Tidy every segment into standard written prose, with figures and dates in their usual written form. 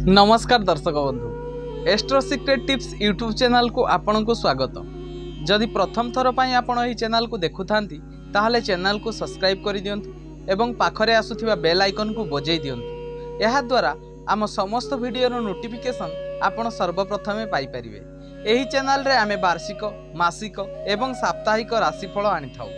नमस्कार दर्शक बंधु astro secret tips YouTube channel को आपन को स्वागत। जदि प्रथम थर पर आपण एही चैनल को देखुता ताहले चैनल को सब्सक्राइब कर दियंतु एवं पाखरे आसुथिबा बेल आइकन को बजाई दियंतु। यह द्वारा आम समस्त वीडियो नोटिफिकेशन आपण सर्वप्रथमे पाई परिबे। एही चैनल रे आमे वार्षिक मासिक एवं साप्ताहिक राशिफल आनी थाउ।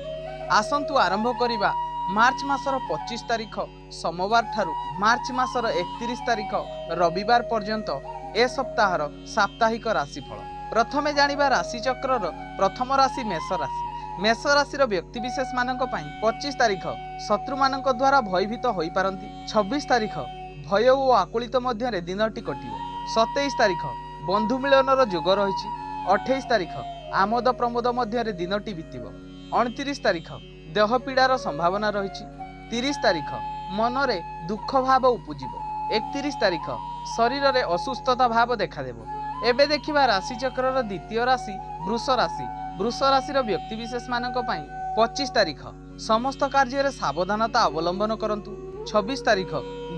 आसंतु आरंभ करिबा मार्च मासर 25 तारिख सोमवार ठारू मार्च मासर 31 तारिख रविवार पर्यंत ए सप्ताहर साप्ताहिक राशिफल। प्रथमे जानिबा राशि चक्रर प्रथम राशि मेष राशि। मेष राशिर व्यक्तिविशेष मानक पई 25 तारिख शत्रु मानक द्वारा भयभीत होई पारंती। 26 तारिख भय और आकुलित मध्य दिनटी कटिबो। 27 तारिख बंधु मिलनर जोग रहिछि। 28 तारिख आमोद प्रमोद मध्य दिनटी बीतिबो। 29 तारिख देह पीड़ार संभावना रही। 30 तारिख मनरे दुख भाव उपजिबो। 31 तारिख शरीर रे असुस्थता भाव देखादेव। एबे देखिबा राशि चक्रर द्वितीय राशि वृष राशि। वृष राशि व्यक्तिविशेष मानक पई 25 तारिख समस्त कार्य रे सावधानता अवलंबन करंतु। 26 तारिख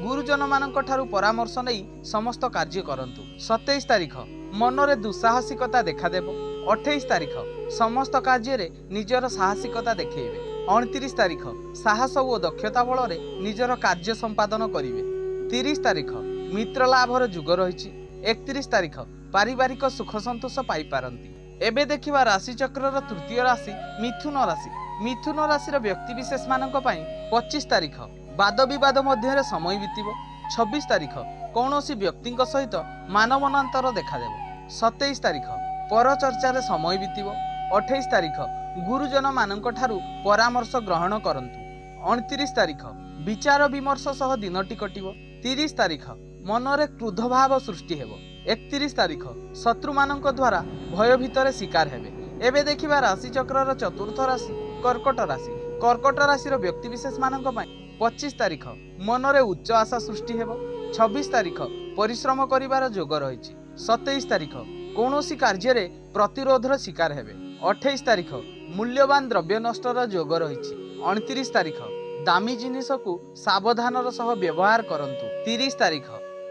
गुरुजन मानक ठारू परामर्श नहीं समस्त कार्य करंतु। 27 तारिख मनरे दुस्साहसिकता देखादेव। 28 तारिख समस्त कार्य रे निजर साहसिकता देखैबे। 29 तारिख साहस और दक्षता बल निजर कार्य संपादन करेंगे। 30 तारिख मित्र लाभर जुग रही। 31 तारिख पारिवारिक सुख संतोष पाई पारंती। एबे देखिबा राशि चक्रर तृतीय राशि मिथुन राशि। मिथुन राशि व्यक्तिविशेष मानक पई 25 तारिख वाद विवाद मध्य समय बीतिबो। 26 तारिख कौनसी व्यक्ति सहित मानवनांतर देखादेव। 27 तारिख पर चर्चा समय बीतिबो। 28 तारिख गुरुजन मानक ठारू परामर्श ग्रहण करंतु। 29 तारिख विचार विमर्श सह दिनटी कटिबो। 30 तारिख मनरे क्रोध भाव सृष्टि हेबो। 31 तारिख शत्रु मानक द्वारा भय भितरे शिकार हेबे। एबे देखिबा राशि चक्रर चतुर्थ राशि कर्कट राशि। कर्कट राशि व्यक्तिविशेष मानक पई 25 तारिख मनरे उच्च आशा सृष्टि हेबो। 26 तारिख परिश्रम करिवार जोग रहिछि। 27 तारिख कौनसी कार्य रे प्रतिरोधर शिकार हेबे। 28 तारिख मूल्यवान द्रव्य नष्टर जोग रही। 29 तारिख दामी जिनिस को सावधानर सह व्यवहार करंतु। 30 तारिख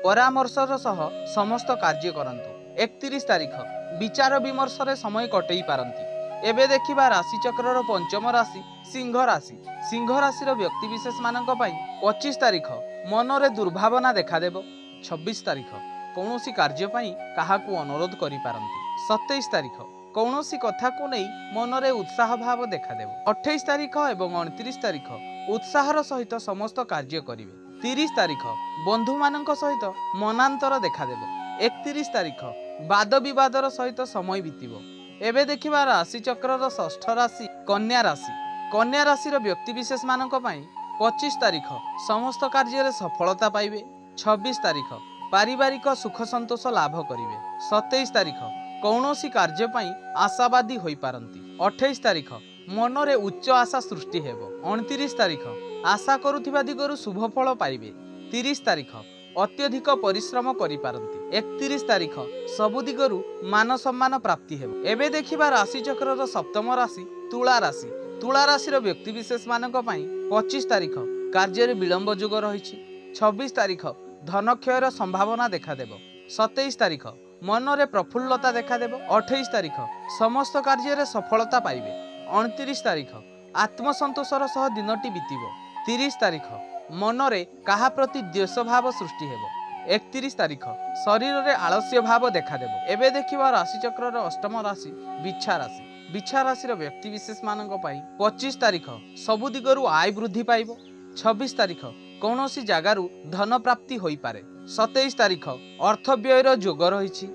परामर्शर सह समस्त कार्य करंतु। 31 तारिख विचार विमर्श रे समय कटई पारंती। एबे देखिबा राशि चक्रर पंचम राशि सिंह राशि। सिंह राशि व्यक्तिविशेष मानक पई 25 तारिख मनरे दुर्भावना देखादेव। 26 तारिख कौनसी कार्य पई काहाकू अनुरोध करि पारंती। 27 तारिख कौनसी कथा को नहीं मनरे उत्साह भाव देखादेव। 28 तारिख एवं 29 तारिख उत्साहर सहित समस्त कार्य करिवे। 30 तारिख बंधु मानक सहित मनांतर देखादेव। 31 तारिख वाद विवादर सहित समय बीतिबो। एबे देखिबा राशि चक्रर षष्ठ राशि कन्या राशि। कन्या राशि व्यक्तिविशेष मानक पई 25 तारिख समस्त कार्य रे सफलता पाइबे। 26 तारिख पारिवारिक सुख संतोष लाभ करिवे। 27 तारिख कौनसी कार्य पई आशावादी होई पारंती। 28 तारिख मनरे उच्च आशा सृष्टि हेबो। 29 तारिख आशा करुथिबा दिगरु शुभ फल पाइबे। 30 तारिख अत्यधिक परिश्रम करि पारंती। 31 तारिख सबु दिगरु मान सम्मान प्राप्ति हेबो। एबे देखिबा राशि चक्रर सप्तम राशि तुला राशि। तुला राशि व्यक्तिविशेष मानक पई 25 तारिख कार्य रे विलंब जोग रहिछि। 26 तारिख धन क्षयर संभावना देखादेव। 27 तारिख मनरे प्रफुल्लता देखादेव। 28 तारिख समस्त कार्य रे सफलता पाइबे। 29 तारिख आत्मसंतोषर सह दिनटी बीतिबो। 30 तारिख मनरे काहा प्रति द्वेष भाव सृष्टि हेबो। 31 तारिख शरीर रे आलस्य भाव देखादेव। एबे देखिबा राशि चक्रर अष्टम राशि बिच्छा राशि। बिच्छा राशि व्यक्तिविशेष मानक पई 25 तारिख सबु दिगरु आय वृद्धि पाइबो। 26 तारिख कौनसी जगारु धन प्राप्ति होई पारे। 27 तारिख अर्थ व्ययर जोग रही।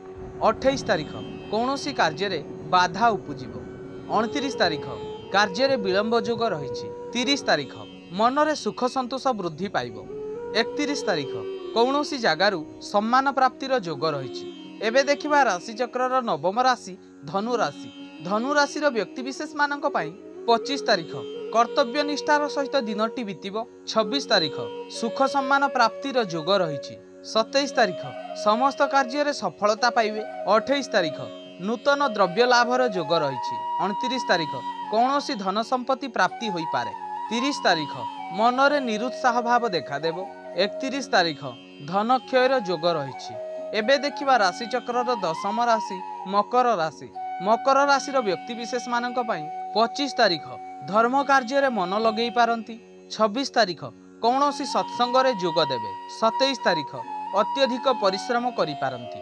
28 तारिख कौनसी कार्य रे बाधा उपजिबो। 29 तारिख कार्य रे विलंब जोग रही। 30 तारिख मनरे सुख संतोष वृद्धि पाइबो। 31 तारिख कौनसी जगारु सम्मान प्राप्तिर जोग रही। एबे देखिबा राशि चक्रर नवम राशि धनु राशि। धनु राशि व्यक्तिविशेष मानक पई 25 तारिख कर्तव्य निष्ठार सहित दिनटी बीतिबो। 26 तारिख सुख सम्मान प्राप्तिर जोग रही। 27 तारिख समस्त कार्य रे सफलता पाइबे। 28 तारिख नूतन द्रव्य लाभर जोग रही। 29 तारिख कौनसी धन संपत्ति प्राप्ति होई पारे। 30 तारिख मनरे निरुत्साह भाव देखादेव। 31 तारिख धनक्षयर जोग रही। एबे देखिबा राशिचक्रर दशम राशि मकर राशि। मकर राशि व्यक्तिविशेष मानक पई 25 तारिख धर्म कार्य मन लगे पारती। 26 तारिख कौनसी सत्संग जोग देवे। 27 तारिख अत्यधिक परिश्रम करि पारंती।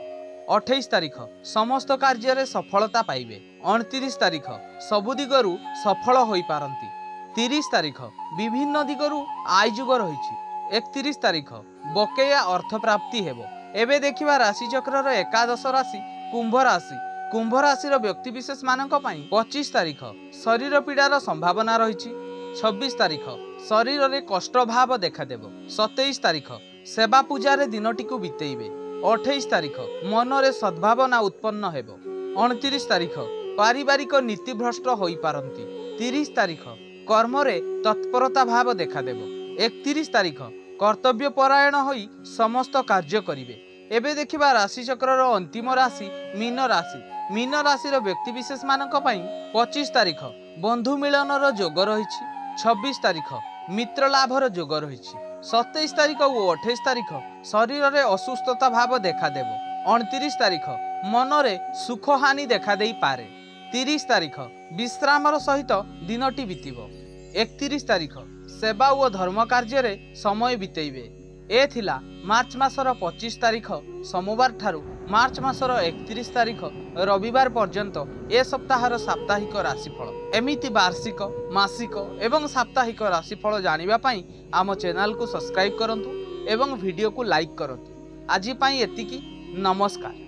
28 तारिख समस्त कार्य सफलता पाइबे। 29 तारिख सबु दिगरु सफल होई पारंती। 30 तारिख विभिन्न दिगरु आयजुग रही। 31 तारिख बकेया अर्थ प्राप्ति हेबो। एबे देखिबा राशिचक्रर एकादश राशि कुंभ राशि। कुंभ राशि व्यक्तिविशेष मानक पई 25 तारिख शरीर पीड़ार संभावना रही। 26 तारिख शरीर में कष्ट भाव देखादेव। 27 तारिख सेवा पूजार दिनटी को बितेइबे। 28 तारिख मनरे सद्भावना उत्पन्न हेबो। 29 तारिख पारिवारिक नीतिभ्रष्ट होई पारंती। 30 तारिख कर्मरे तत्परता भाव देखादेव। 31 तारिख कर्तव्य परायण होई समस्त कार्य करिवे। एबे देखिबा राशिचक्रर अंतिम राशि मीन राशि। मीन राशि व्यक्तिविशेष मानक पई 25 तारिख बंधु मिलनर जोग रही। 26 तारिख मित्र लाभर जोग रही। 27 तारिख और 28 तारिख शरीर में असुस्थता भाव देखादेव। 29 तारिख मनरे सुख हानि देखा देई पारे। 30 तारिख विश्रामर सहित दिनटी बीतब। 31 तारिख सेवा और धर्म कार्य समय बितेइबे। ए थिला मार्च मासर 25 तारिख सोमवार ठारू मार्च मासर 31 तारिख रविवार पर्यंत ए सप्ताहर साप्ताहिक राशिफल। एमिति वार्षिक मासिक एवं साप्ताहिक राशिफल जानिबा पई आम चैनल को सब्सक्राइब करंतु एवं वीडियो को लाइक करंतु। आज पई एतिकी। नमस्कार।